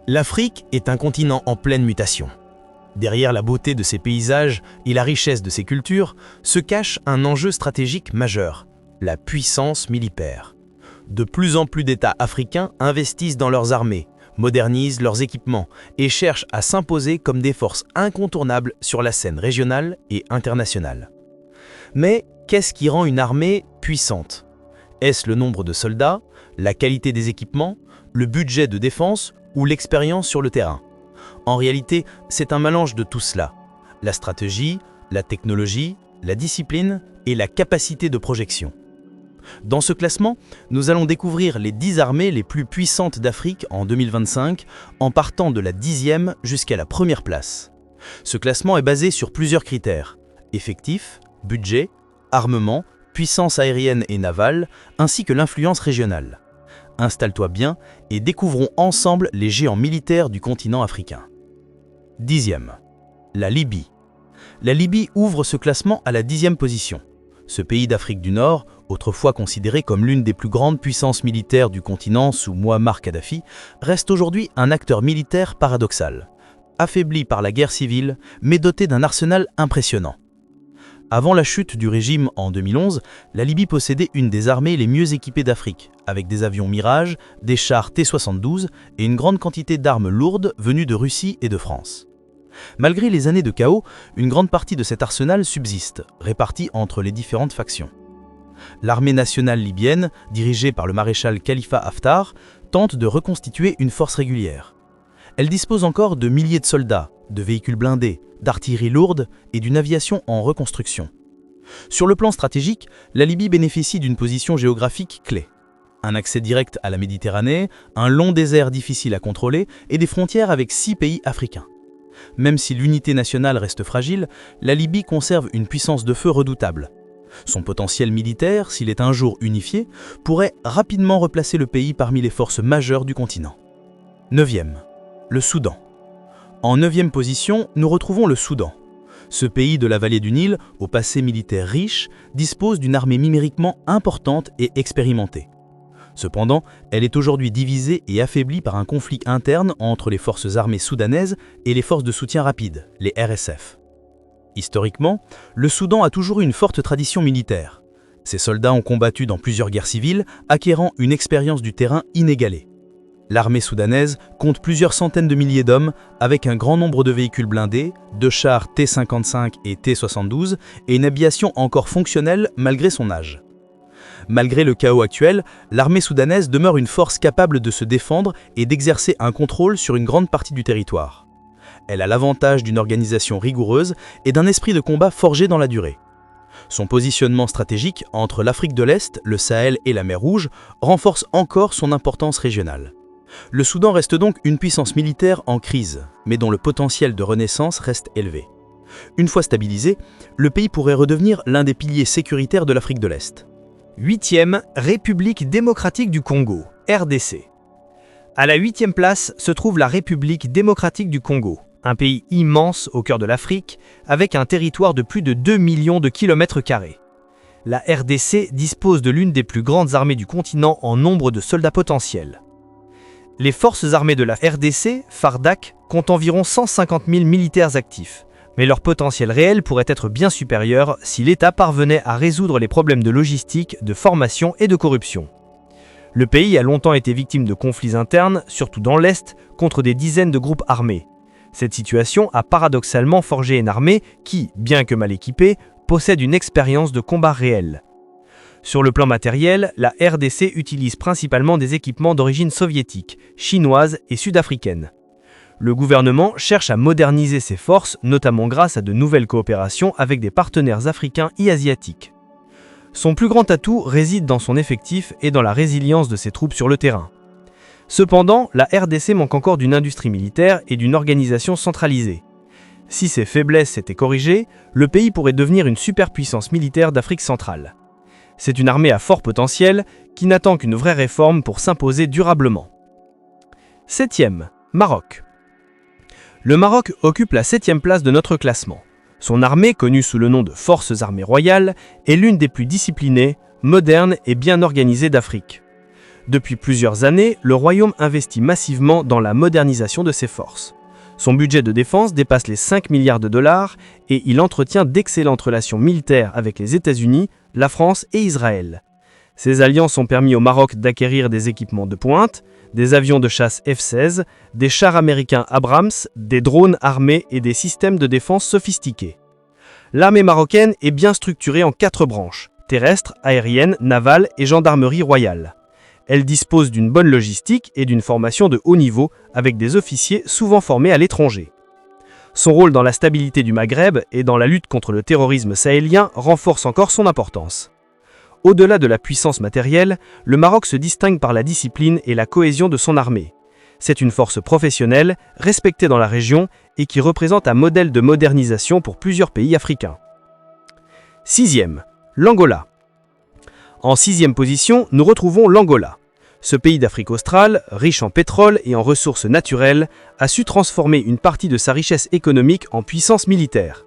L'Afrique est un continent en pleine mutation. Derrière la beauté de ses paysages et la richesse de ses cultures se cache un enjeu stratégique majeur, la puissance militaire. De plus en plus d'États africains investissent dans leurs armées, modernisent leurs équipements et cherchent à s'imposer comme des forces incontournables sur la scène régionale et internationale. Mais qu'est-ce qui rend une armée puissante? Est-ce le nombre de soldats, la qualité des équipements, le budget de défense ou l'expérience sur le terrain? En réalité, c'est un mélange de tout cela. La stratégie, la technologie, la discipline et la capacité de projection. Dans ce classement, nous allons découvrir les 10 armées les plus puissantes d'Afrique en 2025, en partant de la 10e jusqu'à la première place. Ce classement est basé sur plusieurs critères: effectifs, budget, armement, puissance aérienne et navale, ainsi que l'influence régionale. Installe-toi bien et découvrons ensemble les géants militaires du continent africain. 10e. La Libye. La Libye ouvre ce classement à la 10e position. Ce pays d'Afrique du Nord, autrefois considéré comme l'une des plus grandes puissances militaires du continent sous Mouammar Kadhafi, reste aujourd'hui un acteur militaire paradoxal. Affaibli par la guerre civile, mais doté d'un arsenal impressionnant. Avant la chute du régime en 2011, la Libye possédait une des armées les mieux équipées d'Afrique, avec des avions Mirage, des chars T-72 et une grande quantité d'armes lourdes venues de Russie et de France. Malgré les années de chaos, une grande partie de cet arsenal subsiste, répartie entre les différentes factions. L'armée nationale libyenne, dirigée par le maréchal Khalifa Haftar, tente de reconstituer une force régulière. Elle dispose encore de milliers de soldats, de véhicules blindés, d'artillerie lourde et d'une aviation en reconstruction. Sur le plan stratégique, la Libye bénéficie d'une position géographique clé. Un accès direct à la Méditerranée, un long désert difficile à contrôler et des frontières avec 6 pays africains. Même si l'unité nationale reste fragile, la Libye conserve une puissance de feu redoutable. Son potentiel militaire, s'il est un jour unifié, pourrait rapidement replacer le pays parmi les forces majeures du continent. 9e. Le Soudan. En 9e position, nous retrouvons le Soudan. Ce pays de la vallée du Nil, au passé militaire riche, dispose d'une armée numériquement importante et expérimentée. Cependant, elle est aujourd'hui divisée et affaiblie par un conflit interne entre les forces armées soudanaises et les forces de soutien rapide, les RSF. Historiquement, le Soudan a toujours eu une forte tradition militaire. Ses soldats ont combattu dans plusieurs guerres civiles, acquérant une expérience du terrain inégalée. L'armée soudanaise compte plusieurs centaines de milliers d'hommes, avec un grand nombre de véhicules blindés, de chars T-55 et T-72, et une aviation encore fonctionnelle malgré son âge. Malgré le chaos actuel, l'armée soudanaise demeure une force capable de se défendre et d'exercer un contrôle sur une grande partie du territoire. Elle a l'avantage d'une organisation rigoureuse et d'un esprit de combat forgé dans la durée. Son positionnement stratégique entre l'Afrique de l'Est, le Sahel et la mer Rouge renforce encore son importance régionale. Le Soudan reste donc une puissance militaire en crise, mais dont le potentiel de renaissance reste élevé. Une fois stabilisé, le pays pourrait redevenir l'un des piliers sécuritaires de l'Afrique de l'Est. 8e, République démocratique du Congo, RDC. À la 8e place se trouve la République démocratique du Congo, un pays immense au cœur de l'Afrique, avec un territoire de plus de 2 millions de kilomètres carrés. La RDC dispose de l'une des plus grandes armées du continent en nombre de soldats potentiels. Les forces armées de la RDC, FARDC, comptent environ 150 000 militaires actifs, mais leur potentiel réel pourrait être bien supérieur si l'État parvenait à résoudre les problèmes de logistique, de formation et de corruption. Le pays a longtemps été victime de conflits internes, surtout dans l'Est, contre des dizaines de groupes armés. Cette situation a paradoxalement forgé une armée qui, bien que mal équipée, possède une expérience de combat réelle. Sur le plan matériel, la RDC utilise principalement des équipements d'origine soviétique, chinoise et sud-africaine. Le gouvernement cherche à moderniser ses forces, notamment grâce à de nouvelles coopérations avec des partenaires africains et asiatiques. Son plus grand atout réside dans son effectif et dans la résilience de ses troupes sur le terrain. Cependant, la RDC manque encore d'une industrie militaire et d'une organisation centralisée. Si ces faiblesses étaient corrigées, le pays pourrait devenir une superpuissance militaire d'Afrique centrale. C'est une armée à fort potentiel qui n'attend qu'une vraie réforme pour s'imposer durablement. 7e, Maroc. Le Maroc occupe la 7e place de notre classement. Son armée, connue sous le nom de Forces armées royales, est l'une des plus disciplinées, modernes et bien organisées d'Afrique. Depuis plusieurs années, le royaume investit massivement dans la modernisation de ses forces. Son budget de défense dépasse les 5 milliards de dollars et il entretient d'excellentes relations militaires avec les États-Unis, la France et Israël. Ces alliances ont permis au Maroc d'acquérir des équipements de pointe, des avions de chasse F-16, des chars américains Abrams, des drones armés et des systèmes de défense sophistiqués. L'armée marocaine est bien structurée en 4 branches, terrestre, aérienne, navale et gendarmerie royale. Elle dispose d'une bonne logistique et d'une formation de haut niveau avec des officiers souvent formés à l'étranger. Son rôle dans la stabilité du Maghreb et dans la lutte contre le terrorisme sahélien renforce encore son importance. Au-delà de la puissance matérielle, le Maroc se distingue par la discipline et la cohésion de son armée. C'est une force professionnelle, respectée dans la région et qui représente un modèle de modernisation pour plusieurs pays africains. 6e, l'Angola. En 6e position, nous retrouvons l'Angola. Ce pays d'Afrique australe, riche en pétrole et en ressources naturelles, a su transformer une partie de sa richesse économique en puissance militaire.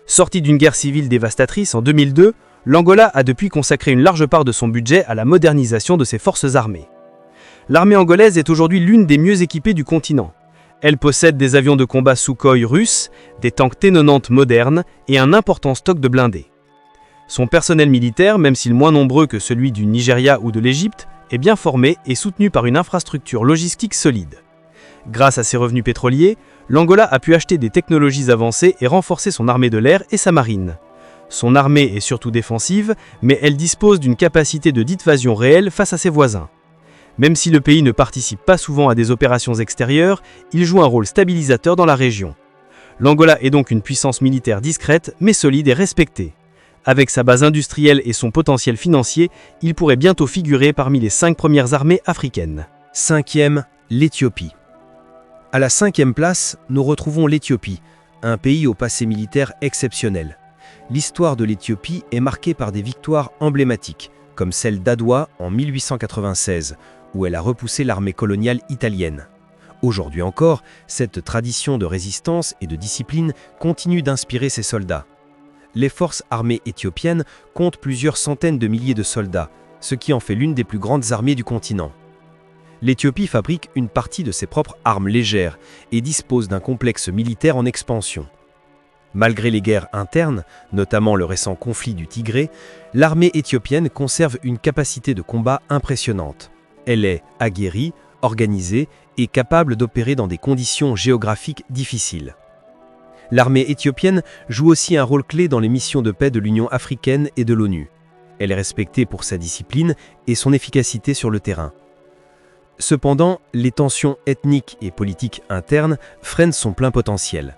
Sorti d'une guerre civile dévastatrice en 2002, l'Angola a depuis consacré une large part de son budget à la modernisation de ses forces armées. L'armée angolaise est aujourd'hui l'une des mieux équipées du continent. Elle possède des avions de combat Sukhoi russes, des tanks T-90 modernes et un important stock de blindés. Son personnel militaire, même s'il moins nombreux que celui du Nigeria ou de l'Égypte, est bien formé et soutenu par une infrastructure logistique solide. Grâce à ses revenus pétroliers, l'Angola a pu acheter des technologies avancées et renforcer son armée de l'air et sa marine. Son armée est surtout défensive, mais elle dispose d'une capacité de dissuasion réelle face à ses voisins. Même si le pays ne participe pas souvent à des opérations extérieures, il joue un rôle stabilisateur dans la région. L'Angola est donc une puissance militaire discrète, mais solide et respectée. Avec sa base industrielle et son potentiel financier, il pourrait bientôt figurer parmi les 5 premières armées africaines. 5e, l'Éthiopie. À la 5e place, nous retrouvons l'Éthiopie, un pays au passé militaire exceptionnel. L'histoire de l'Éthiopie est marquée par des victoires emblématiques, comme celle d'Adwa en 1896, où elle a repoussé l'armée coloniale italienne. Aujourd'hui encore, cette tradition de résistance et de discipline continue d'inspirer ses soldats. Les forces armées éthiopiennes comptent plusieurs centaines de milliers de soldats, ce qui en fait l'une des plus grandes armées du continent. L'Éthiopie fabrique une partie de ses propres armes légères et dispose d'un complexe militaire en expansion. Malgré les guerres internes, notamment le récent conflit du Tigré, l'armée éthiopienne conserve une capacité de combat impressionnante. Elle est aguerrie, organisée et capable d'opérer dans des conditions géographiques difficiles. L'armée éthiopienne joue aussi un rôle clé dans les missions de paix de l'Union africaine et de l'ONU. Elle est respectée pour sa discipline et son efficacité sur le terrain. Cependant, les tensions ethniques et politiques internes freinent son plein potentiel.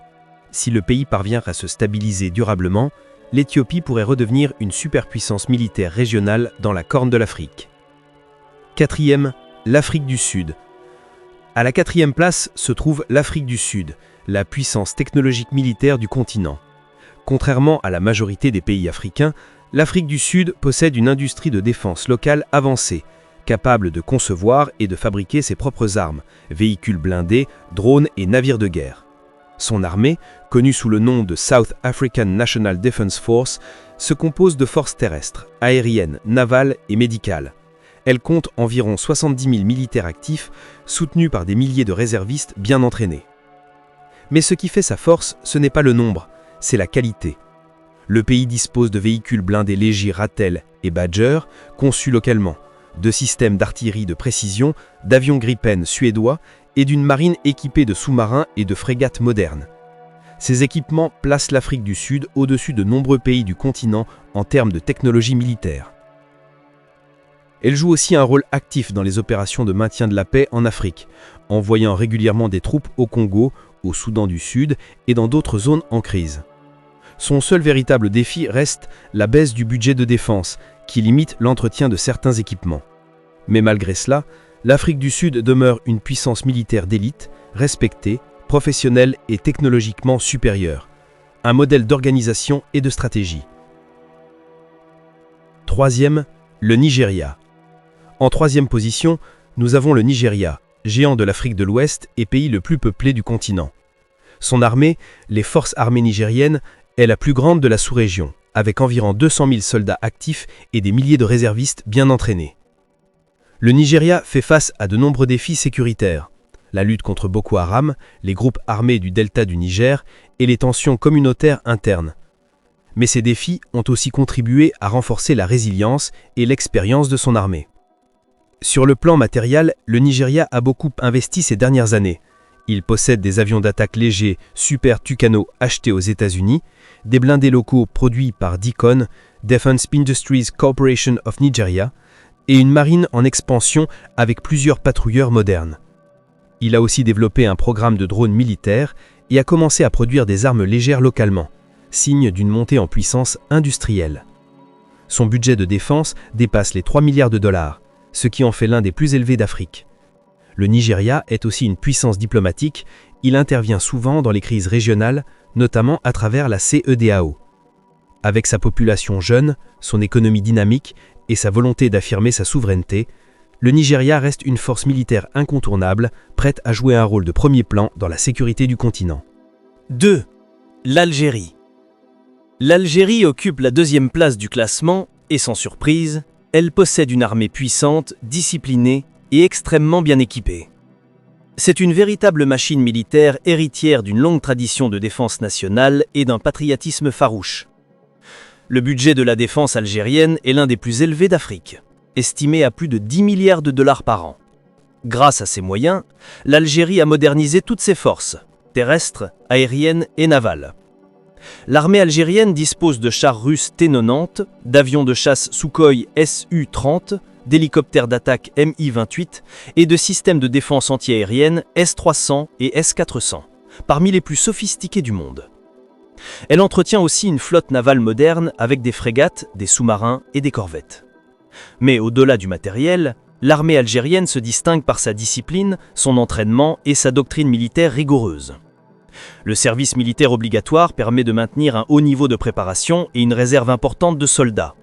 Si le pays parvient à se stabiliser durablement, l'Éthiopie pourrait redevenir une superpuissance militaire régionale dans la Corne de l'Afrique. 4e, l'Afrique du Sud. À la 4e place se trouve l'Afrique du Sud, la puissance technologique militaire du continent. Contrairement à la majorité des pays africains, l'Afrique du Sud possède une industrie de défense locale avancée, capable de concevoir et de fabriquer ses propres armes, véhicules blindés, drones et navires de guerre. Son armée, connue sous le nom de South African National Defence Force, se compose de forces terrestres, aériennes, navales et médicales. Elle compte environ 70 000 militaires actifs, soutenus par des milliers de réservistes bien entraînés. Mais ce qui fait sa force, ce n'est pas le nombre, c'est la qualité. Le pays dispose de véhicules blindés légers Ratel et Badger, conçus localement, de systèmes d'artillerie de précision, d'avions Gripen suédois et d'une marine équipée de sous-marins et de frégates modernes. Ces équipements placent l'Afrique du Sud au-dessus de nombreux pays du continent en termes de technologie militaire. Elle joue aussi un rôle actif dans les opérations de maintien de la paix en Afrique, envoyant régulièrement des troupes au Congo, au Soudan du Sud et dans d'autres zones en crise. Son seul véritable défi reste la baisse du budget de défense, qui limite l'entretien de certains équipements. Mais malgré cela, l'Afrique du Sud demeure une puissance militaire d'élite, respectée, professionnelle et technologiquement supérieure. Un modèle d'organisation et de stratégie. 3e, le Nigeria. En 3e position, nous avons le Nigeria, géant de l'Afrique de l'Ouest et pays le plus peuplé du continent. Son armée, les forces armées nigériennes, est la plus grande de la sous-région, avec environ 200 000 soldats actifs et des milliers de réservistes bien entraînés. Le Nigeria fait face à de nombreux défis sécuritaires. La lutte contre Boko Haram, les groupes armés du delta du Niger et les tensions communautaires internes. Mais ces défis ont aussi contribué à renforcer la résilience et l'expérience de son armée. Sur le plan matériel, le Nigeria a beaucoup investi ces dernières années. Il possède des avions d'attaque légers Super Tucano achetés aux États-Unis, des blindés locaux produits par DICON, Defense Industries Corporation of Nigeria, et une marine en expansion avec plusieurs patrouilleurs modernes. Il a aussi développé un programme de drones militaires et a commencé à produire des armes légères localement, signe d'une montée en puissance industrielle. Son budget de défense dépasse les 3 milliards de dollars, ce qui en fait l'un des plus élevés d'Afrique. Le Nigeria est aussi une puissance diplomatique, il intervient souvent dans les crises régionales, notamment à travers la CEDEAO. Avec sa population jeune, son économie dynamique et sa volonté d'affirmer sa souveraineté, le Nigeria reste une force militaire incontournable, prête à jouer un rôle de premier plan dans la sécurité du continent. 2. L'Algérie. L'Algérie occupe la 2e place du classement et sans surprise, elle possède une armée puissante, disciplinée et extrêmement bien équipée. C'est une véritable machine militaire héritière d'une longue tradition de défense nationale et d'un patriotisme farouche. Le budget de la défense algérienne est l'un des plus élevés d'Afrique, estimé à plus de 10 milliards de dollars par an. Grâce à ces moyens, l'Algérie a modernisé toutes ses forces, terrestres, aériennes et navales. L'armée algérienne dispose de chars russes T-90, d'avions de chasse Sukhoi Su-30, d'hélicoptères d'attaque Mi-28 et de systèmes de défense antiaérienne S-300 et S-400, parmi les plus sophistiqués du monde. Elle entretient aussi une flotte navale moderne avec des frégates, des sous-marins et des corvettes. Mais au-delà du matériel, l'armée algérienne se distingue par sa discipline, son entraînement et sa doctrine militaire rigoureuse. Le service militaire obligatoire permet de maintenir un haut niveau de préparation et une réserve importante de soldats.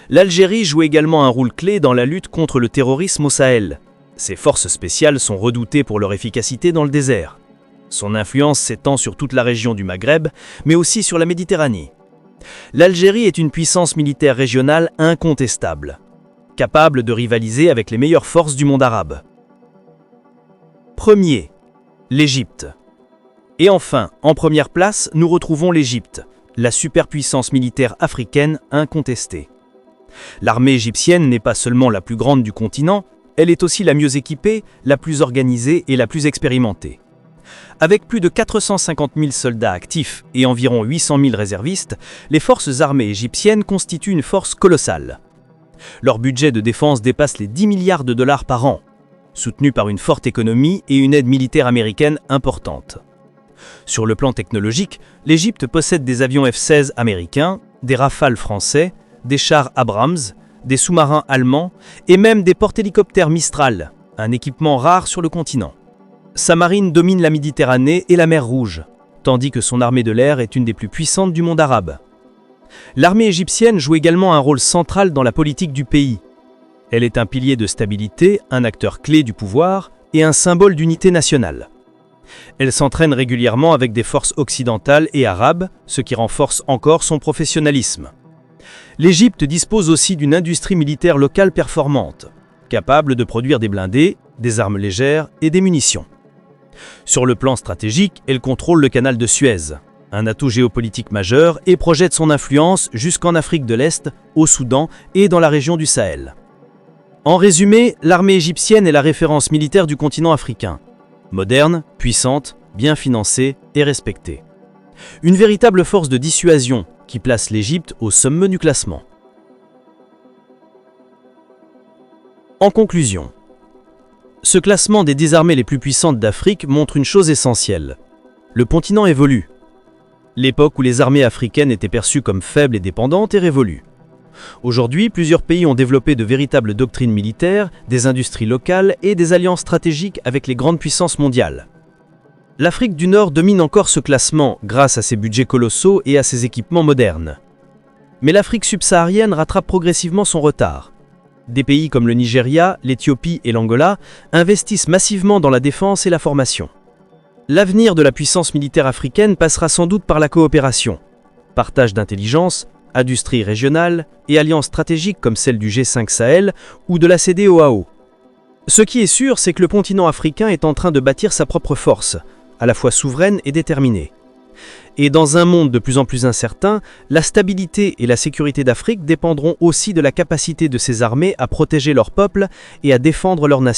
L'Algérie joue également un rôle clé dans la lutte contre le terrorisme au Sahel. Ses forces spéciales sont redoutées pour leur efficacité dans le désert. Son influence s'étend sur toute la région du Maghreb, mais aussi sur la Méditerranée. L'Algérie est une puissance militaire régionale incontestable, capable de rivaliser avec les meilleures forces du monde arabe. Premier, l'Égypte. Et enfin, en première place, nous retrouvons l'Égypte, la superpuissance militaire africaine incontestée. L'armée égyptienne n'est pas seulement la plus grande du continent, elle est aussi la mieux équipée, la plus organisée et la plus expérimentée. Avec plus de 450 000 soldats actifs et environ 800 000 réservistes, les forces armées égyptiennes constituent une force colossale. Leur budget de défense dépasse les 10 milliards de dollars par an, soutenu par une forte économie et une aide militaire américaine importante. Sur le plan technologique, l'Égypte possède des avions F-16 américains, des Rafales français, des chars Abrams, des sous-marins allemands et même des porte-hélicoptères Mistral, un équipement rare sur le continent. Sa marine domine la Méditerranée et la mer Rouge, tandis que son armée de l'air est une des plus puissantes du monde arabe. L'armée égyptienne joue également un rôle central dans la politique du pays. Elle est un pilier de stabilité, un acteur clé du pouvoir et un symbole d'unité nationale. Elle s'entraîne régulièrement avec des forces occidentales et arabes, ce qui renforce encore son professionnalisme. L'Égypte dispose aussi d'une industrie militaire locale performante, capable de produire des blindés, des armes légères et des munitions. Sur le plan stratégique, elle contrôle le canal de Suez, un atout géopolitique majeur, et projette son influence jusqu'en Afrique de l'Est, au Soudan et dans la région du Sahel. En résumé, l'armée égyptienne est la référence militaire du continent africain. Moderne, puissante, bien financée et respectée. Une véritable force de dissuasion qui place l'Égypte au sommet du classement. En conclusion, ce classement des 10 armées les plus puissantes d'Afrique montre une chose essentielle. Le continent évolue. L'époque où les armées africaines étaient perçues comme faibles et dépendantes est révolue. Aujourd'hui, plusieurs pays ont développé de véritables doctrines militaires, des industries locales et des alliances stratégiques avec les grandes puissances mondiales. L'Afrique du Nord domine encore ce classement grâce à ses budgets colossaux et à ses équipements modernes. Mais l'Afrique subsaharienne rattrape progressivement son retard. Des pays comme le Nigeria, l'Éthiopie et l'Angola investissent massivement dans la défense et la formation. L'avenir de la puissance militaire africaine passera sans doute par la coopération, partage d'intelligence, industrie régionale et alliances stratégiques comme celle du G5 Sahel ou de la CEDEAO, Ce qui est sûr, c'est que le continent africain est en train de bâtir sa propre force, à la fois souveraine et déterminée. Et dans un monde de plus en plus incertain, la stabilité et la sécurité d'Afrique dépendront aussi de la capacité de ses armées à protéger leur peuple et à défendre leur nation.